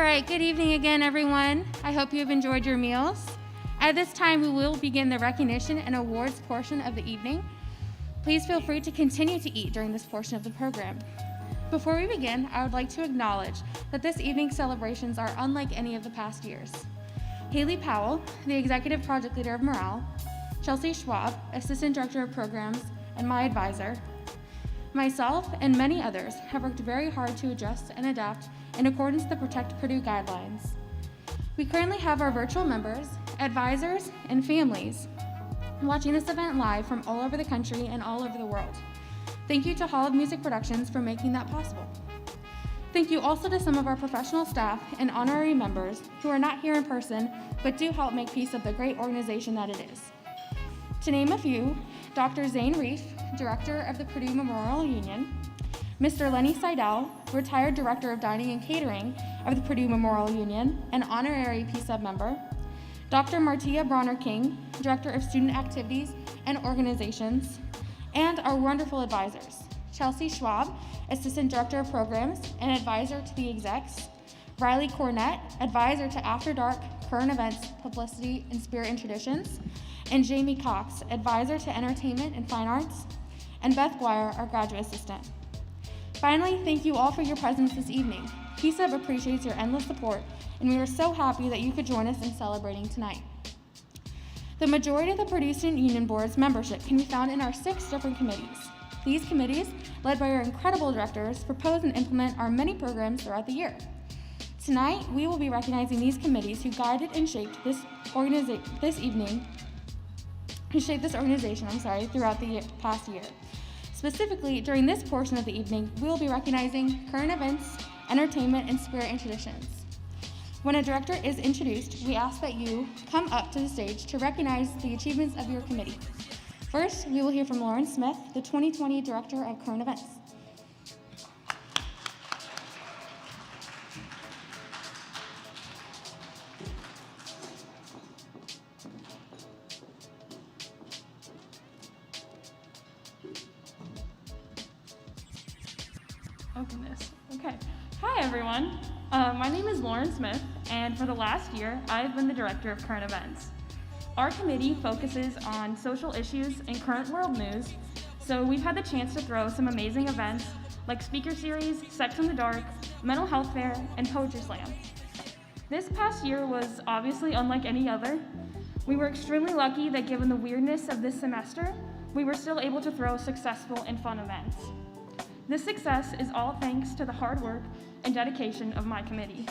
right, good evening again, everyone. I hope you have enjoyed your meals. At this time, we will begin the recognition and awards portion of the evening. Please feel free to continue to eat during this portion of the program. Before we begin, I would like to acknowledge that this evening's celebrations are unlike any of the past years. Haley Powell, the Executive Project Leader of Morale, Chelsea Schwab, Assistant Director of Programs, and my advisor, myself and many others have worked very hard to adjust and adapt in accordance with the Protect Purdue guidelines. We currently have our virtual members, advisors, and families watching this event live from all over the country and all over the world. Thank you to Hall of Music Productions for making that possible. Thank you also to some of our professional staff and honorary members who are not here in person, but do help make PSUB the great organization that it is. To name a few, Dr. Zane Reif, Director of the Purdue Memorial Union, Mr. Lenny Seidel, Retired Director of Dining and Catering of the Purdue Memorial Union, an honorary PSUB member, Dr. Martia Bronner-King, Director of Student Activities and Organizations, and our wonderful advisors, Chelsea Schwab, Assistant Director of Programs and Advisor to the Execs, Riley Cornett, Advisor to After Dark, Current Events, Publicity, and Spirit and Traditions, and Jamie Cox, Advisor to Entertainment and Fine Arts, and Beth Guire, our Graduate Assistant. Finally, thank you all for your presence this evening. PSUB appreciates your endless support, and we are so happy that you could join us in celebrating tonight. The majority of the Purdue Student Union Board's membership can be found in our 6 different committees. These committees, led by our incredible directors, propose and implement our many programs throughout the year. Tonight, we will be recognizing these committees who guided and shaped this organization throughout the past year. Specifically, during this portion of the evening, we will be recognizing current events, entertainment, and spirit and traditions. When a director is introduced, we ask that you come up to the stage to recognize the achievements of your committee. First, we will hear from Lauren Smith, the 2020 Director of Current Events. Oh goodness. Okay. Hi everyone. My name is Lauren Smith, and for the last year, I've been the Director of Current Events. Our committee focuses on social issues and current world news, so we've had the chance to throw some amazing events like Speaker Series, Sex in the Dark, Mental Health Fair, and Poetry Slam. This past year was obviously unlike any other. We were extremely lucky that given the weirdness of this semester, we were still able to throw successful and fun events. This success is all thanks to the hard work and dedication of my committee.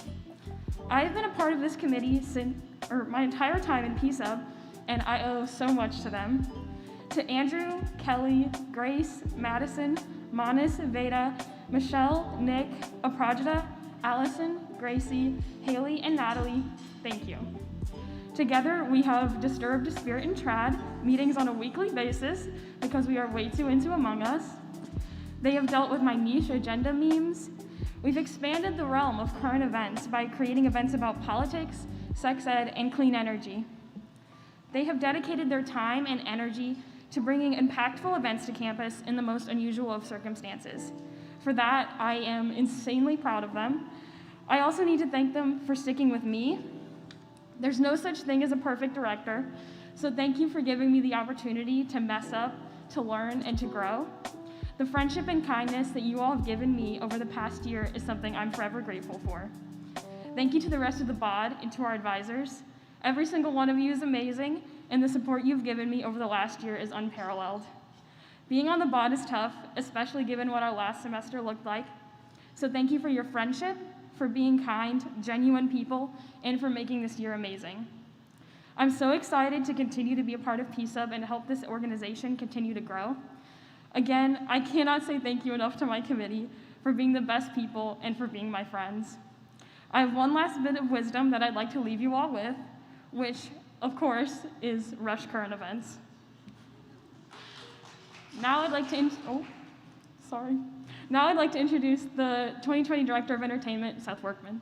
I have been a part of this committee my entire time in PSUB, and I owe so much to them. To Andrew, Kelly, Grace, Madison, Manis, Veda, Michelle, Nick, Aprajita, Allison, Gracie, Haley, and Natalie, thank you. Together, we have disturbed Spirit and Trad meetings on a weekly basis because we are way too into Among Us. They have dealt with my niche agenda memes. We've expanded the realm of current events by creating events about politics, sex ed, and clean energy. They have dedicated their time and energy to bringing impactful events to campus in the most unusual of circumstances. For that, I am insanely proud of them. I also need to thank them for sticking with me. There's no such thing as a perfect director, so thank you for giving me the opportunity to mess up, to learn, and to grow. The friendship and kindness that you all have given me over the past year is something I'm forever grateful for. Thank you to the rest of the BOD and to our advisors. Every single one of you is amazing, and the support you've given me over the last year is unparalleled. Being on the BOD is tough, especially given what our last semester looked like. So thank you for your friendship, for being kind, genuine people, and for making this year amazing. I'm so excited to continue to be a part of PSUB and to help this organization continue to grow. Again, I cannot say thank you enough to my committee for being the best people and for being my friends. I have one last bit of wisdom that I'd like to leave you all with, which, of course, is rush current events. Now I'd like to introduce the 2020 Director of Entertainment, Seth Workman.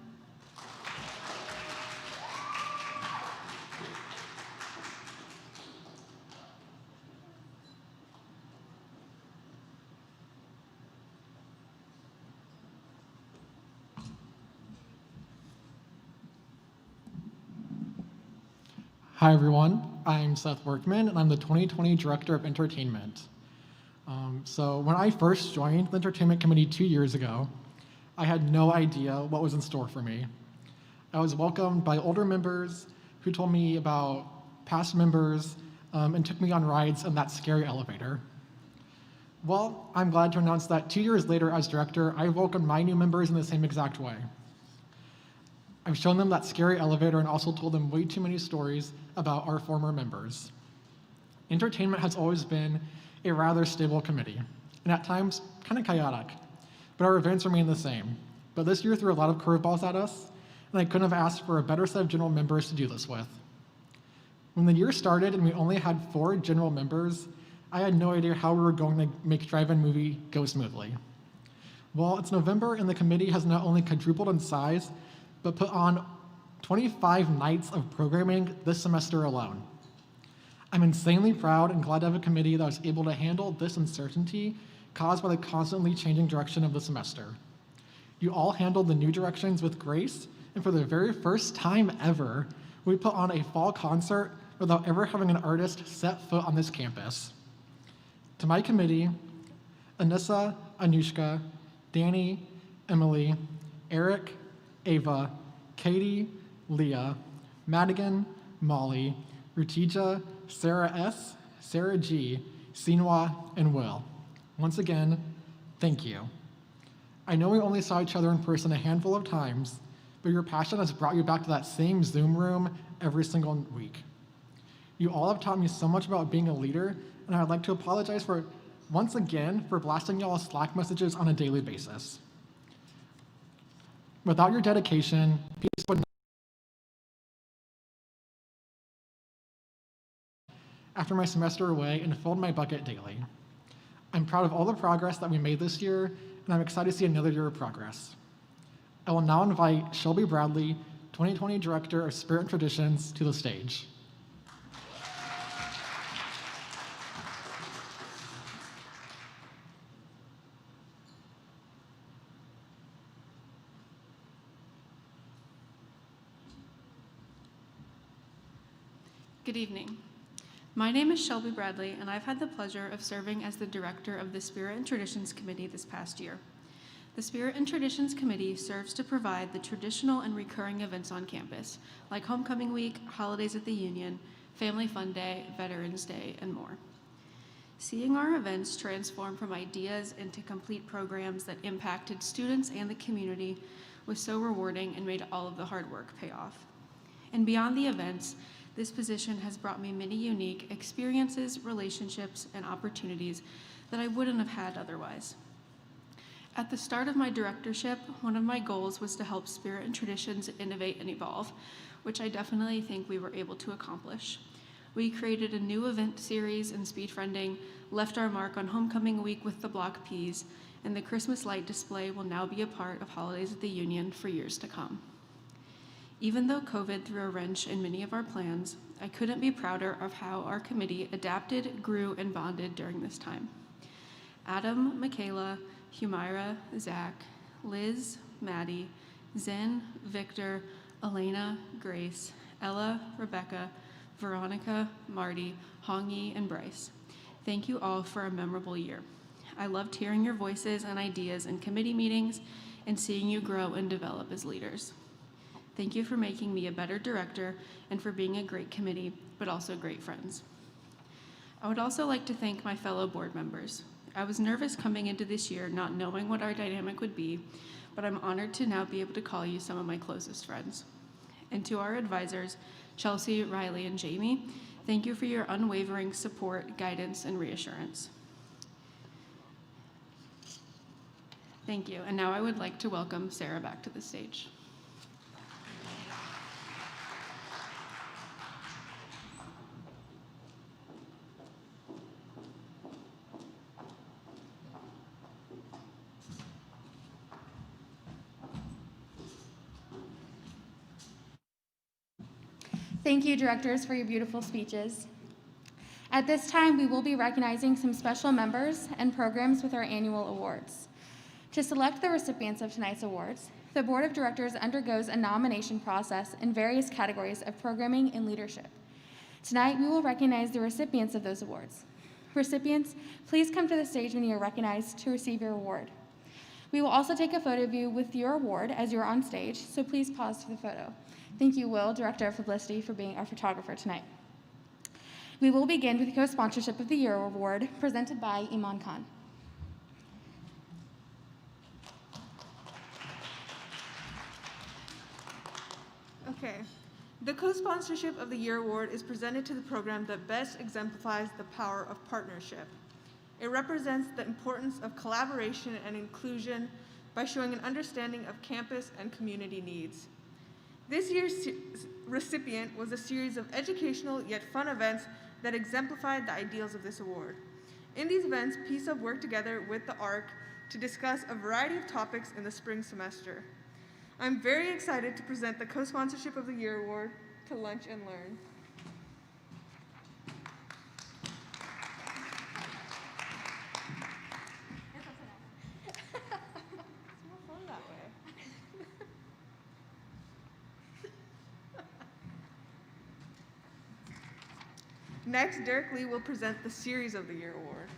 Hi everyone, I'm Seth Workman and I'm the 2020 Director of Entertainment. So when I first joined the Entertainment Committee 2 years ago, I had no idea what was in store for me. I was welcomed by older members who told me about past members and took me on rides in that scary elevator. Well, I'm glad to announce that 2 years later as director, I welcomed my new members in the same exact way. I've shown them that scary elevator and also told them way too many stories about our former members. Entertainment has always been a rather stable committee, and at times kind of chaotic, but our events remain the same. But this year threw a lot of curveballs at us, and I couldn't have asked for a better set of general members to do this with. When the year started and we only had 4 general members, I had no idea how we were going to make drive-in movie go smoothly. Well, it's November and the committee has not only quadrupled in size, but put on 25 nights of programming this semester alone. I'm insanely proud and glad to have a committee that was able to handle this uncertainty caused by the constantly changing direction of the semester. You all handled the new directions with grace, and for the very first time ever, we put on a fall concert without ever having an artist set foot on this campus. To my committee, Anissa, Anushka, Danny, Emily, Eric, Ava, Katie, Leah, Madigan, Molly, Rutija, Sarah S., Sarah G., Sinwa, and Will. Once again, thank you. I know we only saw each other in person a handful of times, but your passion has brought you back to that same Zoom room every single week. You all have taught me so much about being a leader, and I'd like to apologize once again for blasting y'all Slack messages on a daily basis. Without your dedication, PS would not. After my semester away and filled my bucket daily. I'm proud of all the progress that we made this year, and I'm excited to see another year of progress. I will now invite Shelby Bradley, 2020 Director of Spirit and Traditions, to the stage. Good evening. My name is Shelby Bradley, and I've had the pleasure of serving as the director of the Spirit and Traditions Committee this past year. The Spirit and Traditions Committee serves to provide the traditional and recurring events on campus, like Homecoming Week, Holidays at the Union, Family Fun Day, Veterans Day, and more. Seeing our events transform from ideas into complete programs that impacted students and the community was so rewarding and made all of the hard work pay off. And beyond the events, this position has brought me many unique experiences, relationships, and opportunities that I wouldn't have had otherwise. At the start of my directorship, one of my goals was to help Spirit and Traditions innovate and evolve, which I definitely think we were able to accomplish. We created a new event series in speed friending, left our mark on Homecoming Week with the block Ps, and the Christmas light display will now be a part of Holidays at the Union for years to come. Even though COVID threw a wrench in many of our plans, I couldn't be prouder of how our committee adapted, grew, and bonded during this time. Adam, Michaela, Humaira, Zach, Liz, Maddie, Zen, Victor, Elena, Grace, Ella, Rebecca, Veronica, Marty, Hongi, and Bryce. Thank you all for a memorable year. I loved hearing your voices and ideas in committee meetings and seeing you grow and develop as leaders. Thank you for making me a better director and for being a great committee, but also great friends. I would also like to thank my fellow board members. I was nervous coming into this year, not knowing what our dynamic would be, but I'm honored to now be able to call you some of my closest friends. And to our advisors, Chelsea, Riley, and Jamie, thank you for your unwavering support, guidance, and reassurance. Thank you, and now I would like to welcome Sarah back to the stage. Thank you, directors, for your beautiful speeches. At this time, we will be recognizing some special members and programs with our annual awards. To select the recipients of tonight's awards, the Board of Directors undergoes a nomination process in various categories of programming and leadership. Tonight, we will recognize the recipients of those awards. Recipients, please come to the stage when you are recognized to receive your award. We will also take a photo of you with your award as you're on stage, so please pause for the photo. Thank you, Will, Director of Publicity, for being our photographer tonight. We will begin with the co-sponsorship of the Year Award presented by Iman Khan. Okay. The co-sponsorship of the Year Award is presented to the program that best exemplifies the power of partnership. It represents the importance of collaboration and inclusion by showing an understanding of campus and community needs. This year's recipient was a series of educational yet fun events that exemplified the ideals of this award. In these events, PSUB worked together with the ARC to discuss a variety of topics in the spring semester. I'm very excited to present the co-sponsorship of the Year Award to Lunch and Learn. Next, Derek Lee will present the Series of the Year Award.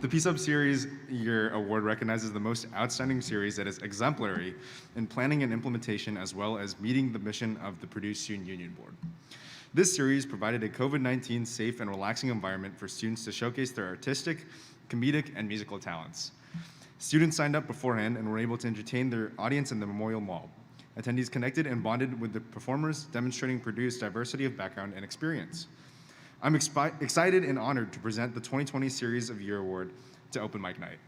The PSUB Series Year Award recognizes the most outstanding series that is exemplary in planning and implementation as well as meeting the mission of the Purdue Student Union Board. This series provided a COVID-19 safe and relaxing environment for students to showcase their artistic, comedic, and musical talents. Students signed up beforehand and were able to entertain their audience in the Memorial Mall. Attendees connected and bonded with the performers, demonstrating Purdue's diversity of background and experience. I'm excited and honored to present the 2020 Series of Year Award to Open Mic Night.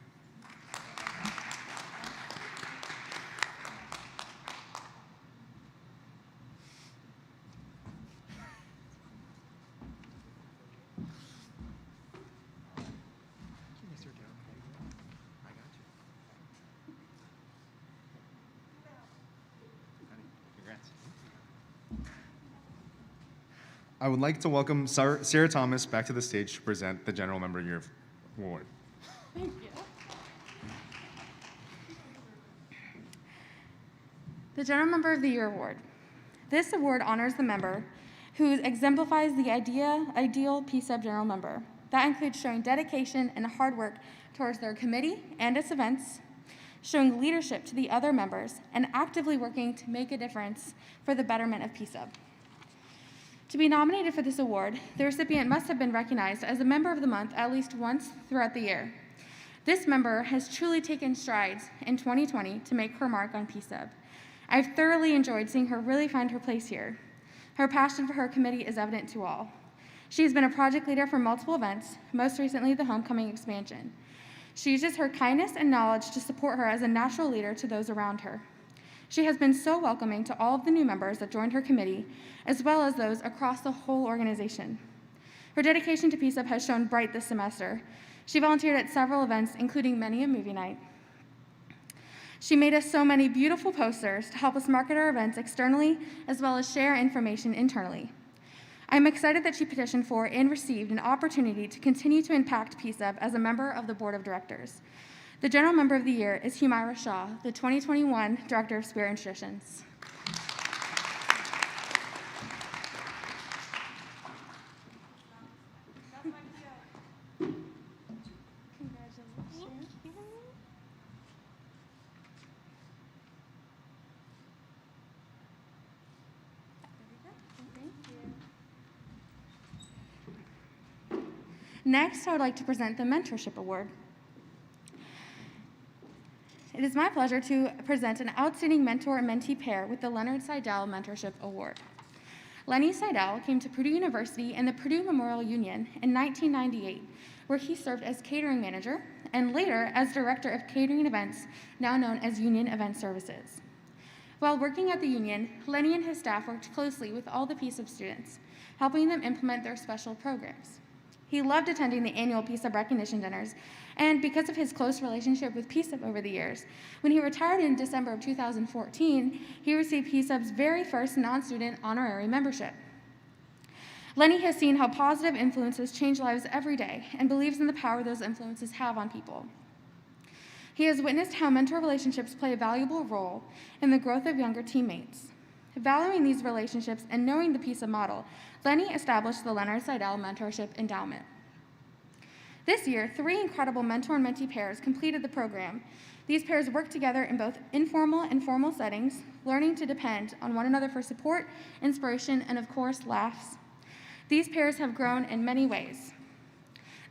I would like to welcome Sarah Thomas back to the stage to present the General Member Year Award. Thank you. The General Member of the Year Award. This award honors the member who exemplifies the ideal PSUB General Member. That includes showing dedication and hard work towards their committee and its events, showing leadership to the other members, and actively working to make a difference for the betterment of PSUB. To be nominated for this award, the recipient must have been recognized as a Member of the Month at least once throughout the year. This member has truly taken strides in 2020 to make her mark on PSUB. I've thoroughly enjoyed seeing her really find her place here. Her passion for her committee is evident to all. She has been a project leader for multiple events, most recently the homecoming expansion. She uses her kindness and knowledge to support her as a natural leader to those around her. She has been so welcoming to all of the new members that joined her committee, as well as those across the whole organization. Her dedication to PSUB has shown bright this semester. She volunteered at several events, including many a movie night. She made us so many beautiful posters to help us market our events externally, as well as share information internally. I'm excited that she petitioned for and received an opportunity to continue to impact PSUB as a member of the Board of Directors. The General Member of the Year is Humaira Shah, the 2021 Director of Spirit and Traditions. Next, I would like to present the Mentorship Award. It is my pleasure to present an outstanding mentor and mentee pair with the Leonard Seidel Mentorship Award. Lenny Seidel came to Purdue University and the Purdue Memorial Union in 1998, where he served as catering manager and later as director of catering events, now known as Union Event Services. While working at the Union, Lenny and his staff worked closely with all the PSUB students, helping them implement their special programs. He loved attending the annual PSUB recognition dinners, and because of his close relationship with PSUB over the years, when he retired in December of 2014, he received PSUB's very first non-student honorary membership. Lenny has seen how positive influences change lives every day and believes in the power those influences have on people. He has witnessed how mentor relationships play a valuable role in the growth of younger teammates. Valuing these relationships and knowing the PSUB model, Lenny established the Leonard Seidel Mentorship Endowment. This year, 3 incredible mentor and mentee pairs completed the program. These pairs work together in both informal and formal settings, learning to depend on one another for support, inspiration, and of course, laughs. These pairs have grown in many ways.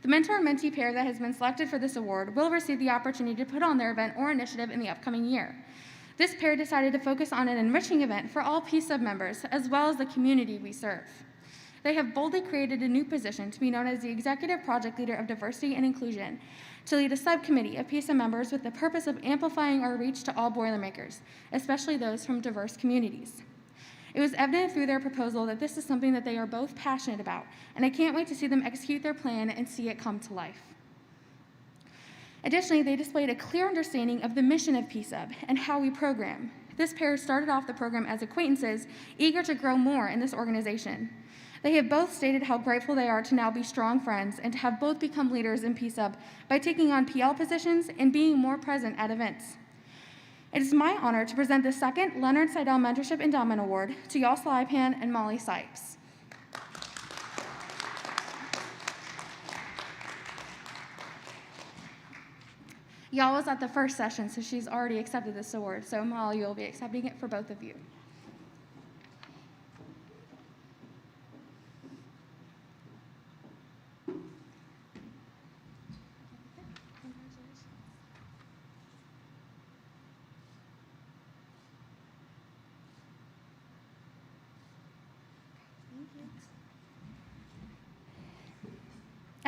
The mentor and mentee pair that has been selected for this award will receive the opportunity to put on their event or initiative in the upcoming year. This pair decided to focus on an enriching event for all PSUB members, as well as the community we serve. They have boldly created a new position to be known as the Executive Project Leader of Diversity and Inclusion, to lead a subcommittee of PSUB members with the purpose of amplifying our reach to all Boilermakers, especially those from diverse communities. It was evident through their proposal that this is something that they are both passionate about, and I can't wait to see them execute their plan and see it come to life. Additionally, they displayed a clear understanding of the mission of PSUB and how we program. This pair started off the program as acquaintances, eager to grow more in this organization. They have both stated how grateful they are to now be strong friends and to have both become leaders in PSUB by taking on PL positions and being more present at events. It is my honor to present the second Leonard Seidel Mentorship Endowment Award to Yal Slipan and Molly Sipes. Yal was at the first session, so she's already accepted this award. So Molly, you'll be accepting it for both of you.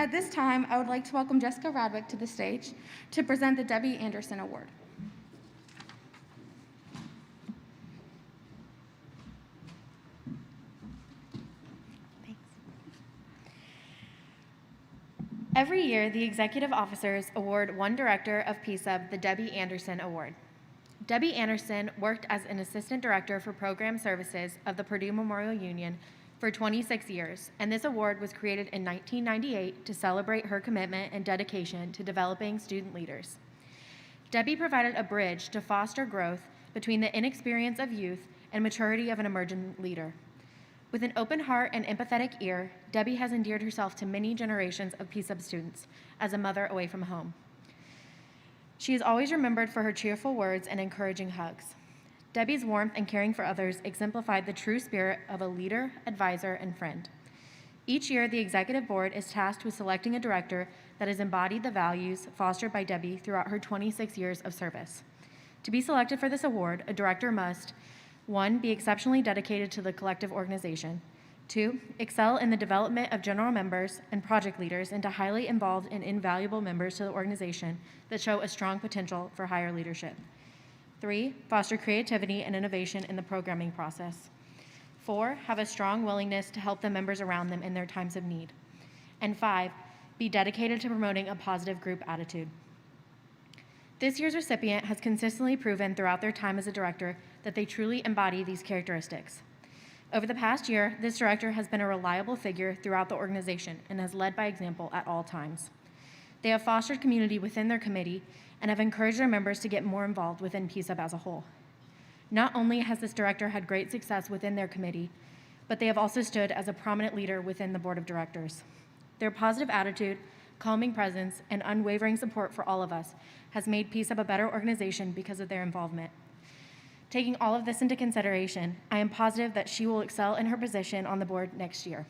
At this time, I would like to welcome Jessica Radwick to the stage to present the Debbie Anderson Award. Thanks. Every year, the executive officers award one director of PSUB the Debbie Anderson Award. Debbie Anderson worked as an assistant director for program services of the Purdue Memorial Union for 26 years, and this award was created in 1998 to celebrate her commitment and dedication to developing student leaders. Debbie provided a bridge to foster growth between the inexperience of youth and maturity of an emerging leader. With an open heart and empathetic ear, Debbie has endeared herself to many generations of PSUB students as a mother away from home. She is always remembered for her cheerful words and encouraging hugs. Debbie's warmth and caring for others exemplified the true spirit of a leader, advisor, and friend. Each year, the executive board is tasked with selecting a director that has embodied the values fostered by Debbie throughout her 26 years of service. To be selected for this award, a director must 1, be exceptionally dedicated to the collective organization. 2, excel in the development of general members and project leaders into highly involved and invaluable members to the organization that show a strong potential for higher leadership. 3, foster creativity and innovation in the programming process. 4, have a strong willingness to help the members around them in their times of need. And 5, be dedicated to promoting a positive group attitude. This year's recipient has consistently proven throughout their time as a director that they truly embody these characteristics. Over the past year, this director has been a reliable figure throughout the organization and has led by example at all times. They have fostered community within their committee and have encouraged their members to get more involved within PSUB as a whole. Not only has this director had great success within their committee, but they have also stood as a prominent leader within the board of directors. Their positive attitude, calming presence, and unwavering support for all of us has made PSUB a better organization because of their involvement. Taking all of this into consideration, I am positive that she will excel in her position on the board next year.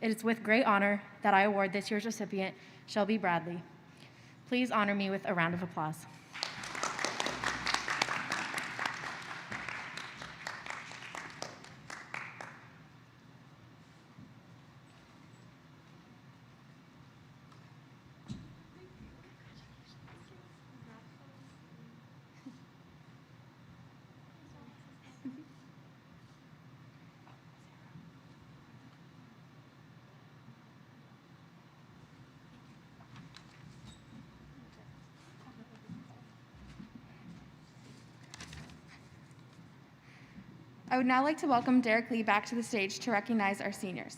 It is with great honor that I award this year's recipient, Shelby Bradley. Please honor me with a round of applause. I would now like to welcome Derek Lee back to the stage to recognize our seniors.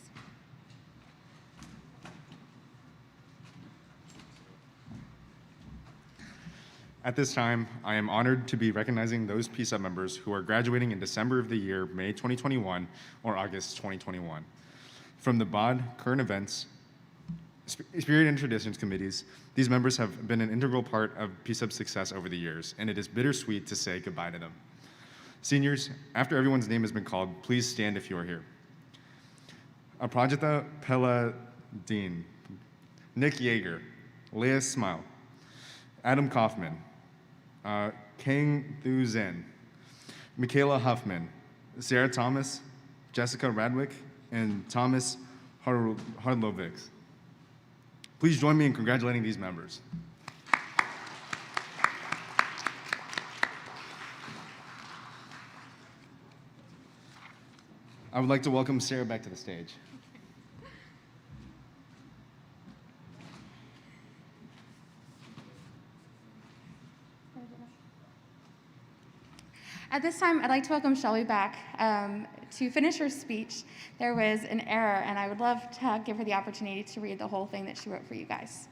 At this time, I am honored to be recognizing those PSUB members who are graduating in December of the year, May 2021 or August 2021. From the BOD, current events, Spirit and Traditions committees, these members have been an integral part of PSUB's success over the years, and it is bittersweet to say goodbye to them. Seniors, after everyone's name has been called, please stand if you are here. Aprajita Peladine, Nick Yeager, Leah Smile, Adam Kaufman, Kang Thu Zen, Michaela Huffman, Sarah Thomas, Jessica Radwick, and Thomas Hardlovics. Please join me in congratulating these members. I would like to welcome Sarah back to the stage. At this time, I'd like to welcome Shelby back. To finish her speech, there was an error, and I would love to give her the opportunity to read the whole thing that she wrote for you guys.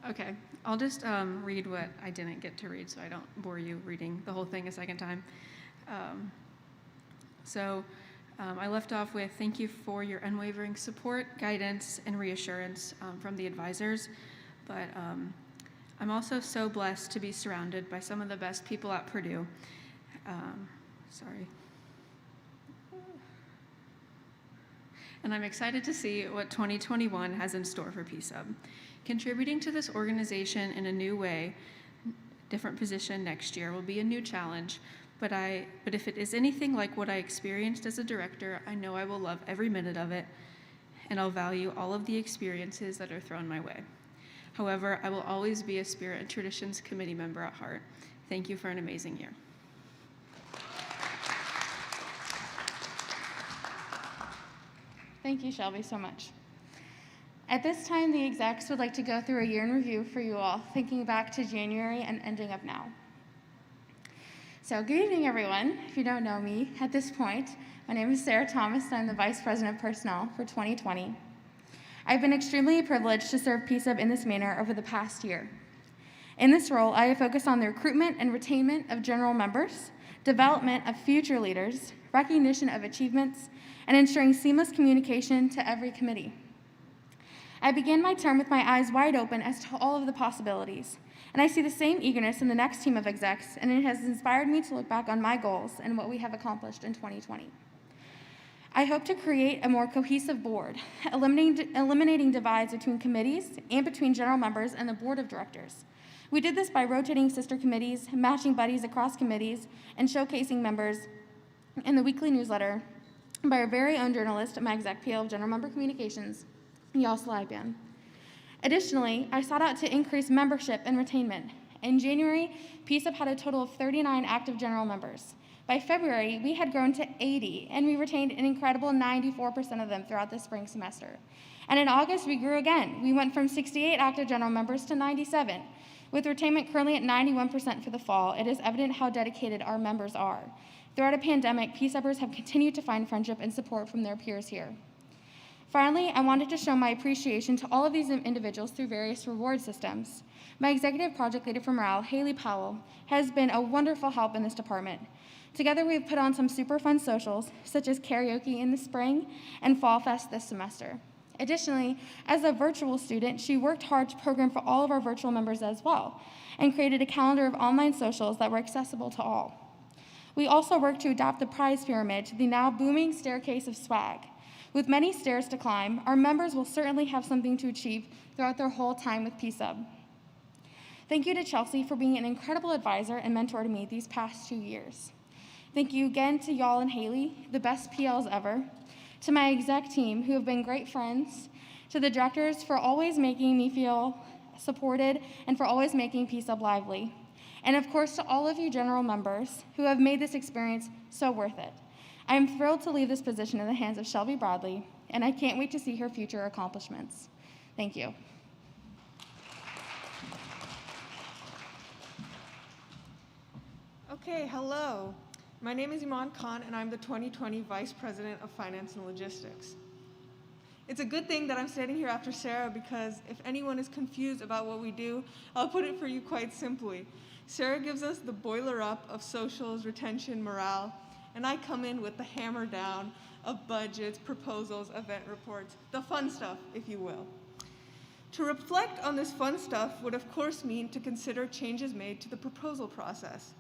Okay, I'll just read what I didn't get to read so I don't bore you reading the whole thing a second time. I left off with thank you for your unwavering support, guidance, and reassurance from the advisors. But I'm also so blessed to be surrounded by some of the best people at Purdue. And I'm excited to see what 2021 has in store for PSUB. Contributing to this organization in a new way, different position next year, will be a new challenge. But if it is anything like what I experienced as a director, I know I will love every minute of it, and I'll value all of the experiences that are thrown my way. However, I will always be a Spirit and Traditions Committee member at heart. Thank you for an amazing year. Thank you, Shelby, so much. At this time, the execs would like to go through a year in review for you all, thinking back to January and ending up now. So good evening, everyone. If you don't know me at this point, my name is Sarah Thomas, and I'm the Vice President of Personnel for 2020. I've been extremely privileged to serve PSUB in this manner over the past year. In this role, I have focused on the recruitment and retainment of general members, development of future leaders, recognition of achievements, and ensuring seamless communication to every committee. I began my term with my eyes wide open as to all of the possibilities, and I see the same eagerness in the next team of execs, and it has inspired me to look back on my goals and what we have accomplished in 2020. I hope to create a more cohesive board, eliminating divides between committees and between general members and the board of directors. We did this by rotating sister committees, matching buddies across committees, and showcasing members in the weekly newsletter by our very own journalist, my exec PL of General Member Communications, Yas Liban. Additionally, I sought out to increase membership and retainment. In January, PSUB had a total of 39 active general members. By February, we had grown to 80, and we retained an incredible 94% of them throughout the spring semester. And in August, we grew again. We went from 68 active general members to 97. With retainment currently at 91% for the fall, it is evident how dedicated our members are. Throughout a pandemic, PSUBers have continued to find friendship and support from their peers here. Finally, I wanted to show my appreciation to all of these individuals through various reward systems. My executive project leader for morale, Haley Powell, has been a wonderful help in this department. Together, we've put on some super fun socials, such as karaoke in the spring and Fall Fest this semester. Additionally, as a virtual student, she worked hard to program for all of our virtual members as well, and created a calendar of online socials that were accessible to all. We also worked to adapt the prize pyramid to the now booming staircase of swag. With many stairs to climb, our members will certainly have something to achieve throughout their whole time with PSUB. Thank you to Chelsea for being an incredible advisor and mentor to me these past 2 years. Thank you again to y'all and Haley, the best PLs ever, to my exec team who have been great friends, to the directors for always making me feel supported and for always making PSUB lively, and of course to all of you general members who have made this experience so worth it. I am thrilled to leave this position in the hands of Shelby Bradley, and I can't wait to see her future accomplishments. Thank you. Okay, hello. My name is Iman Khan, and I'm the 2020 Vice President of Finance and Logistics. It's a good thing that I'm standing here after Sarah because if anyone is confused about what we do, I'll put it for you quite simply. Sarah gives us the boiler up of socials, retention, morale, and I come in with the hammer down of budgets, proposals, event reports, the fun stuff, if you will. To reflect on this fun stuff would of course mean to consider changes made to the proposal process.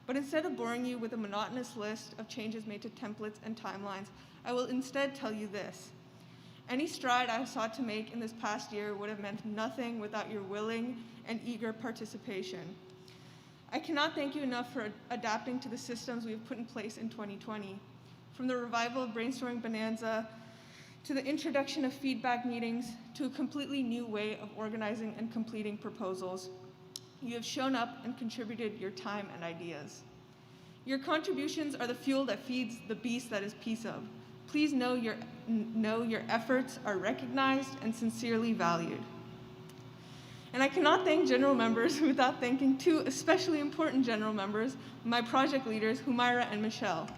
But instead of boring you with a monotonous list of changes made to templates and timelines, I will instead tell you this. Any stride I have sought to make in this past year would have meant nothing without your willing and eager participation. I cannot thank you enough for adapting to the systems we have put in place in 2020. From the revival of Brainstorming Bonanza, to the introduction of feedback meetings, to a completely new way of organizing and completing proposals. You have shown up and contributed your time and ideas. Your contributions are the fuel that feeds the beast that is PSUB. Please know your efforts are recognized and sincerely valued. And I cannot thank general members without thanking two especially important general members, my project leaders, Humaira and Michelle.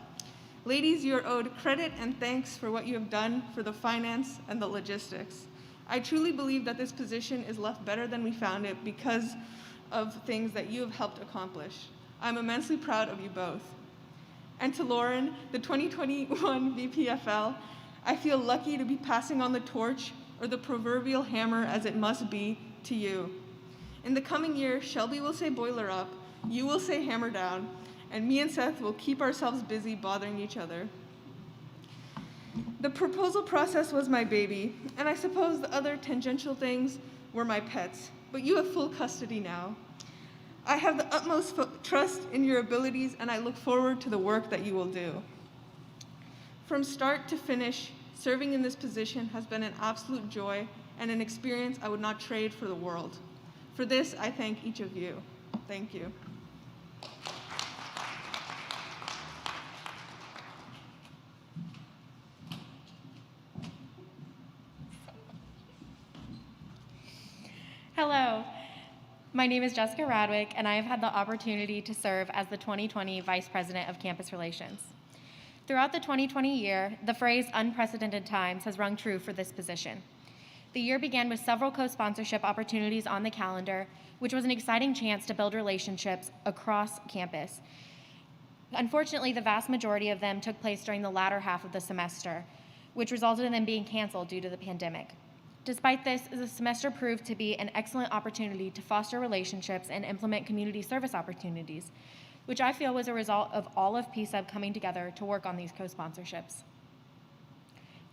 Ladies, you are owed credit and thanks for what you have done for the finance and the logistics. I truly believe that this position is left better than we found it because of things that you have helped accomplish. I'm immensely proud of you both. And to Lauren, the 2021 VPFL, I feel lucky to be passing on the torch, or the proverbial hammer as it must be, to you. In the coming year, Shelby will say boiler up, you will say hammer down, and me and Seth will keep ourselves busy bothering each other. The proposal process was my baby, and I suppose the other tangential things were my pets, but you have full custody now. I have the utmost trust in your abilities, and I look forward to the work that you will do. From start to finish, serving in this position has been an absolute joy and an experience I would not trade for the world. For this, I thank each of you. Thank you. Hello, my name is Jessica Radwick, and I have had the opportunity to serve as the 2020 Vice President of Campus Relations. Throughout the 2020 year, the phrase unprecedented times has rung true for this position. The year began with several co-sponsorship opportunities on the calendar, which was an exciting chance to build relationships across campus. Unfortunately, the vast majority of them took place during the latter half of the semester, which resulted in them being canceled due to the pandemic. Despite this, the semester proved to be an excellent opportunity to foster relationships and implement community service opportunities, which I feel was a result of all of PSUB coming together to work on these co-sponsorships.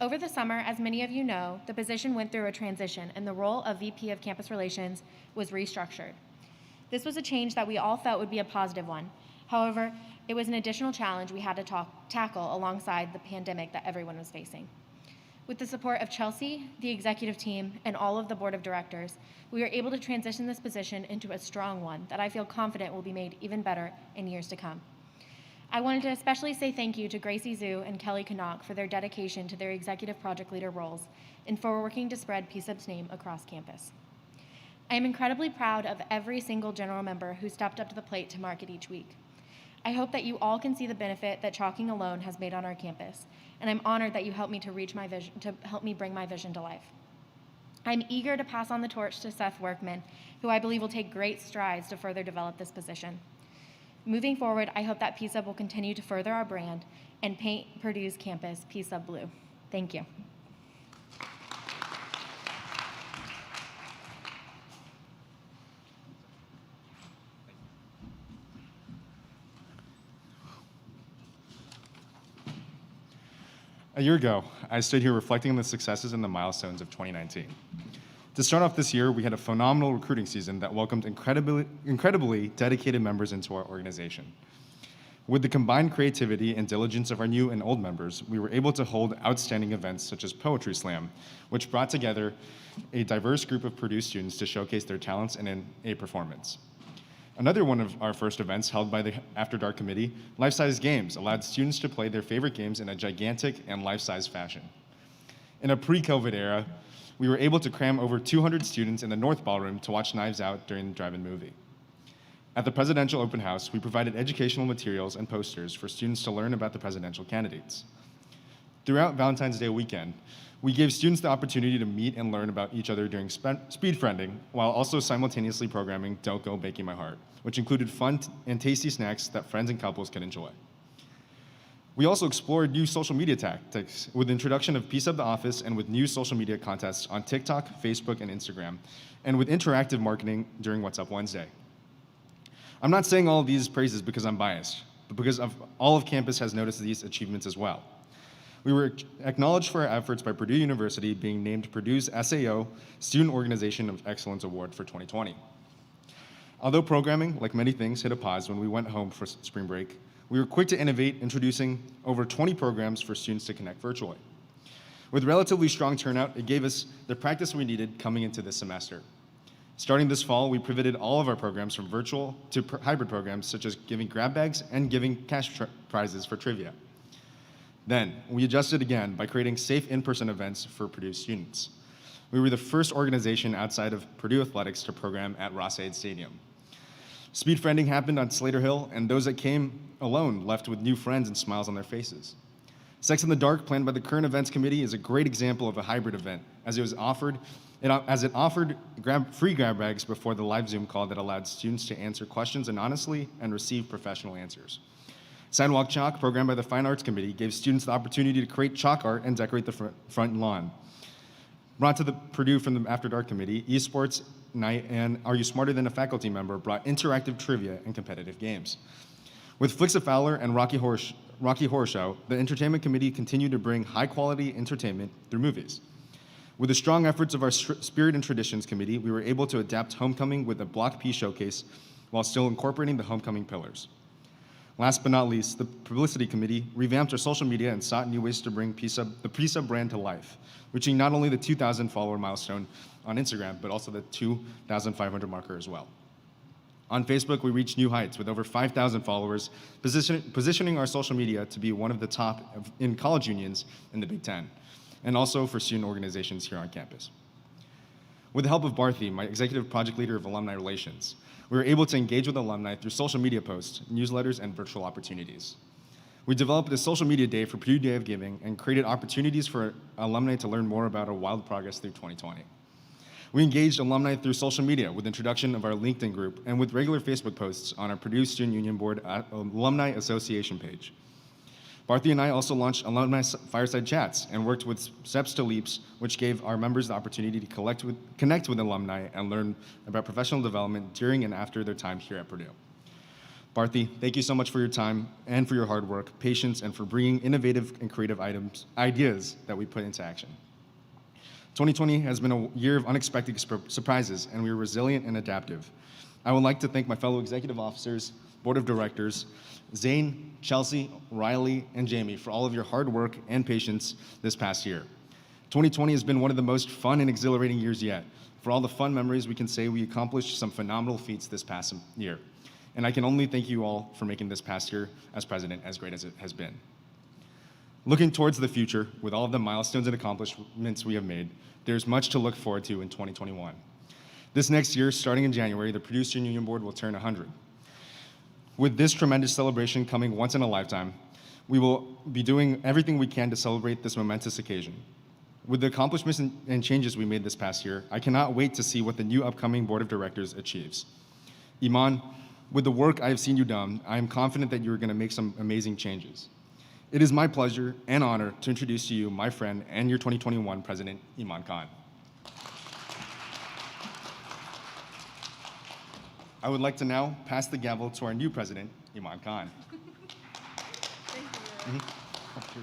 Over the summer, as many of you know, the position went through a transition and the role of VP of Campus Relations was restructured. This was a change that we all felt would be a positive one. However, it was an additional challenge we had to tackle alongside the pandemic that everyone was facing. With the support of Chelsea, the executive team, and all of the board of directors, we were able to transition this position into a strong one that I feel confident will be made even better in years to come. I wanted to especially say thank you to Gracie Zhu and Kelly Canuck for their dedication to their executive project leader roles and for working to spread PSUB's name across campus. I am incredibly proud of every single general member who stepped up to the plate to market each week. I hope that you all can see the benefit that chalking alone has made on our campus, and I'm honored that you helped me to reach my vision, to help me bring my vision to life. I'm eager to pass on the torch to Seth Workman, who I believe will take great strides to further develop this position. Moving forward, I hope that PSUB will continue to further our brand and paint Purdue's campus PSUB blue. Thank you. A year ago, I stood here reflecting on the successes and the milestones of 2019. To start off this year, we had a phenomenal recruiting season that welcomed incredibly dedicated members into our organization. With the combined creativity and diligence of our new and old members, we were able to hold outstanding events such as Poetry Slam, which brought together a diverse group of Purdue students to showcase their talents in a performance. Another one of our first events, held by the After Dark Committee, Life-Size Games, allowed students to play their favorite games in a gigantic and life-size fashion. In a pre-COVID era, we were able to cram over 200 students in the North Ballroom to watch Knives Out during the drive-in movie. At the presidential open house, we provided educational materials and posters for students to learn about the presidential candidates. Throughout Valentine's Day weekend, we gave students the opportunity to meet and learn about each other during speed friending, while also simultaneously programming Don't Go Breaking My Heart, which included fun and tasty snacks that friends and couples could enjoy. We also explored new social media tactics with the introduction of PSUB The Office and with new social media contests on TikTok, Facebook, and Instagram, and with interactive marketing during What's Up Wednesday. I'm not saying all of these praises because I'm biased, but because all of campus has noticed these achievements as well. We were acknowledged for our efforts by Purdue University being named Purdue's SAO Student Organization of Excellence Award for 2020. Although programming, like many things, hit a pause when we went home for spring break, we were quick to innovate, introducing over 20 programs for students to connect virtually. With relatively strong turnout, it gave us the practice we needed coming into this semester. Starting this fall, we pivoted all of our programs from virtual to hybrid programs, such as giving grab bags and giving cash prizes for trivia. Then, we adjusted again by creating safe in-person events for Purdue students. We were the first organization outside of Purdue Athletics to program at Ross-Ade Stadium. Speed friending happened on Slater Hill, and those that came alone left with new friends and smiles on their faces. Sex in the Dark, planned by the current events committee, is a great example of a hybrid event, as it offered free grab bags before the live Zoom call that allowed students to answer questions anonymously and receive professional answers. Sidewalk Chalk, programmed by the Fine Arts Committee, gave students the opportunity to create chalk art and decorate the front lawn. Brought to the Purdue from the After Dark Committee, Esports Night and Are You Smarter Than a Faculty Member brought interactive trivia and competitive games. With Flicks of Fowler and Rocky Horror Show, the Entertainment Committee continued to bring high-quality entertainment through movies. With the strong efforts of our Spirit and Traditions Committee, we were able to adapt Homecoming with a Block P showcase while still incorporating the Homecoming pillars. Last but not least, the Publicity Committee revamped our social media and sought new ways to bring the PSUB brand to life, reaching not only the 2,000 follower milestone on Instagram, but also the 2,500 marker as well. On Facebook, we reached new heights with over 5,000 followers, positioning our social media to be one of the top in college unions in the Big Ten, and also for student organizations here on campus. With the help of Barthy, my executive project leader of alumni relations, we were able to engage with alumni through social media posts, newsletters, and virtual opportunities. We developed a social media day for Purdue Day of Giving and created opportunities for alumni to learn more about our wild progress through 2020. We engaged alumni through social media with introduction of our LinkedIn group and with regular Facebook posts on our Purdue Student Union Board Alumni Association page. Barthy and I also launched alumni fireside chats and worked with Steps to Leaps, which gave our members the opportunity to connect with alumni and learn about professional development during and after their time here at Purdue. Barthy, thank you so much for your time and for your hard work, patience, and for bringing innovative and creative ideas that we put into action. 2020 has been a year of unexpected surprises, and we were resilient and adaptive. I would like to thank my fellow executive officers, board of directors, Zane, Chelsea, Riley, and Jamie for all of your hard work and patience this past year. 2020 has been one of the most fun and exhilarating years yet. For all the fun memories, we can say we accomplished some phenomenal feats this past year. And I can only thank you all for making this past year as president as great as it has been. Looking towards the future, with all of the milestones and accomplishments we have made, there's much to look forward to in 2021. This next year, starting in January, the Purdue Student Union Board will turn 100. With this tremendous celebration coming once in a lifetime, we will be doing everything we can to celebrate this momentous occasion. With the accomplishments and changes we made this past year, I cannot wait to see what the new upcoming Board of Directors achieves. Iman, with the work I have seen you done, I am confident that you are going to make some amazing changes. It is my pleasure and honor to introduce to you my friend and your 2021 President, Iman Khan. I would like to now pass the gavel to our new president, Iman Khan. Thank you.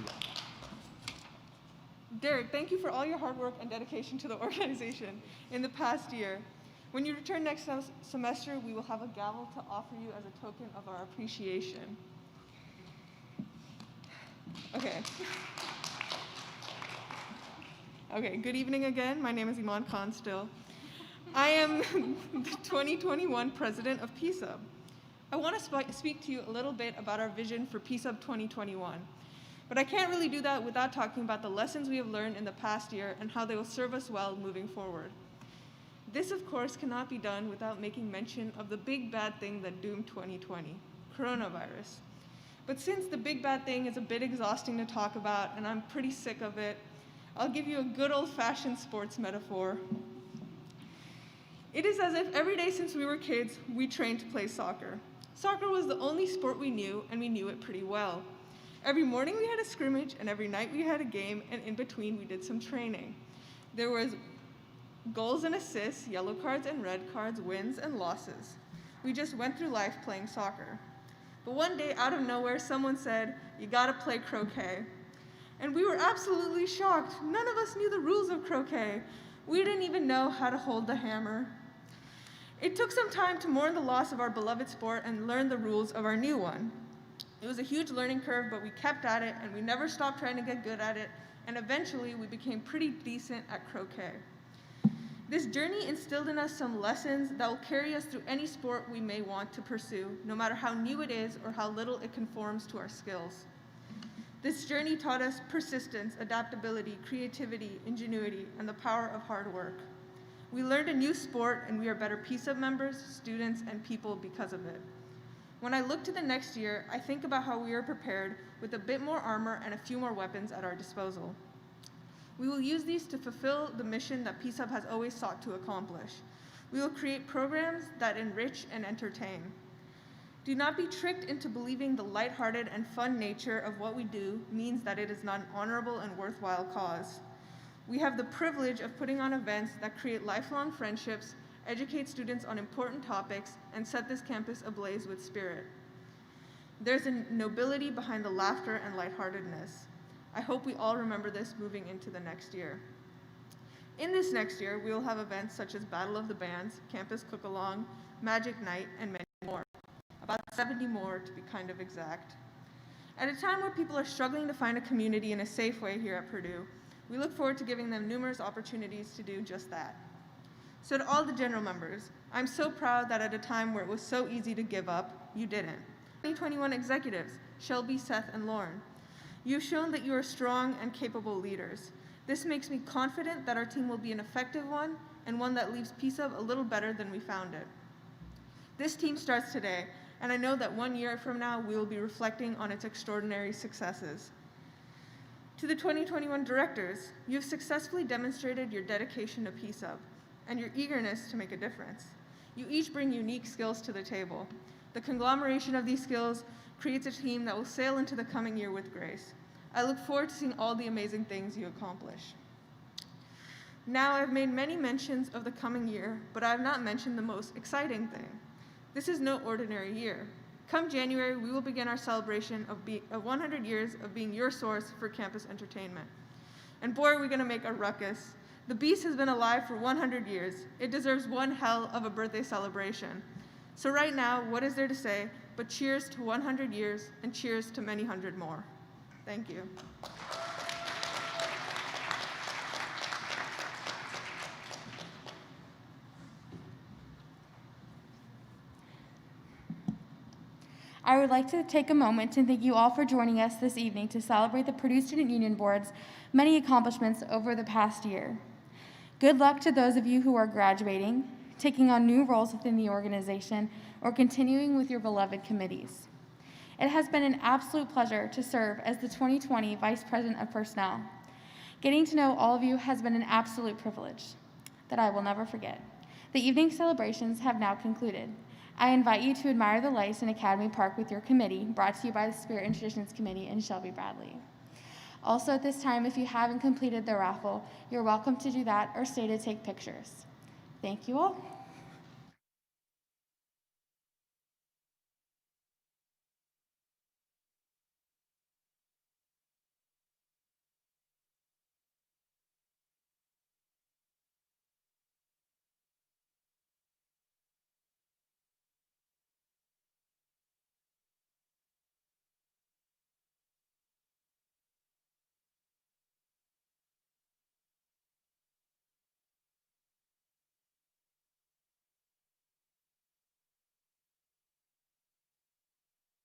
Derek, thank you for all your hard work and dedication to the organization in the past year. When you return next semester, we will have a gavel to offer you as a token of our appreciation. Okay. Okay, good evening again. My name is Iman Khan still. I am the 2021 president of PSUB. I want to speak to you a little bit about our vision for PSUB 2021. But I can't really do that without talking about the lessons we have learned in the past year and how they will serve us well moving forward. This, of course, cannot be done without making mention of the big bad thing that doomed 2020, coronavirus. But since the big bad thing is a bit exhausting to talk about, and I'm pretty sick of it, I'll give you a good old-fashioned sports metaphor. It is as if every day since we were kids, we trained to play soccer. Soccer was the only sport we knew, and we knew it pretty well. Every morning we had a scrimmage, and every night we had a game, and in between we did some training. There was goals and assists, yellow cards and red cards, wins and losses. We just went through life playing soccer. But one day, out of nowhere, someone said, "You gotta play croquet." And we were absolutely shocked. None of us knew the rules of croquet. We didn't even know how to hold the hammer. It took some time to mourn the loss of our beloved sport and learn the rules of our new one. It was a huge learning curve, but we kept at it, and we never stopped trying to get good at it, and eventually we became pretty decent at croquet. This journey instilled in us some lessons that will carry us through any sport we may want to pursue, no matter how new it is or how little it conforms to our skills. This journey taught us persistence, adaptability, creativity, ingenuity, and the power of hard work. We learned a new sport, and we are better PSUB members, students, and people because of it. When I look to the next year, I think about how we are prepared with a bit more armor and a few more weapons at our disposal. We will use these to fulfill the mission that PSUB has always sought to accomplish. We will create programs that enrich and entertain. Do not be tricked into believing the lighthearted and fun nature of what we do means that it is not an honorable and worthwhile cause. We have the privilege of putting on events that create lifelong friendships, educate students on important topics, and set this campus ablaze with spirit. There's a nobility behind the laughter and lightheartedness. I hope we all remember this moving into the next year. In this next year, we will have events such as Battle of the Bands, Campus Cook-Along, Magic Night, and many more. About 70 more, to be kind of exact. At a time where people are struggling to find a community in a safe way here at Purdue, we look forward to giving them numerous opportunities to do just that. So to all the general members, I'm so proud that at a time where it was so easy to give up, you didn't. 2021 executives, Shelby, Seth, and Lauren, you've shown that you are strong and capable leaders. This makes me confident that our team will be an effective one and one that leaves PSUB a little better than we found it. This team starts today, and I know that 1 year from now, we will be reflecting on its extraordinary successes. To the 2021 directors, you have successfully demonstrated your dedication to PSUB and your eagerness to make a difference. You each bring unique skills to the table. The conglomeration of these skills creates a team that will sail into the coming year with grace. I look forward to seeing all the amazing things you accomplish. Now, I've made many mentions of the coming year, but I have not mentioned the most exciting thing. This is no ordinary year. Come January, we will begin our celebration of 100 years of being your source for campus entertainment. And boy, are we gonna make a ruckus. The Beast has been alive for 100 years. It deserves one hell of a birthday celebration. So right now, what is there to say but cheers to 100 years and cheers to many hundred more. Thank you. I would like to take a moment to thank you all for joining us this evening to celebrate the Purdue Student Union Board's many accomplishments over the past year. Good luck to those of you who are graduating, taking on new roles within the organization, or continuing with your beloved committees. It has been an absolute pleasure to serve as the 2020 Vice President of Personnel. Getting to know all of you has been an absolute privilege that I will never forget. The evening celebrations have now concluded. I invite you to admire the lights in Academy Park with your committee, brought to you by the Spirit and Traditions Committee and Shelby Bradley. Also at this time, if you haven't completed the raffle, you're welcome to do that or stay to take pictures. Thank you all.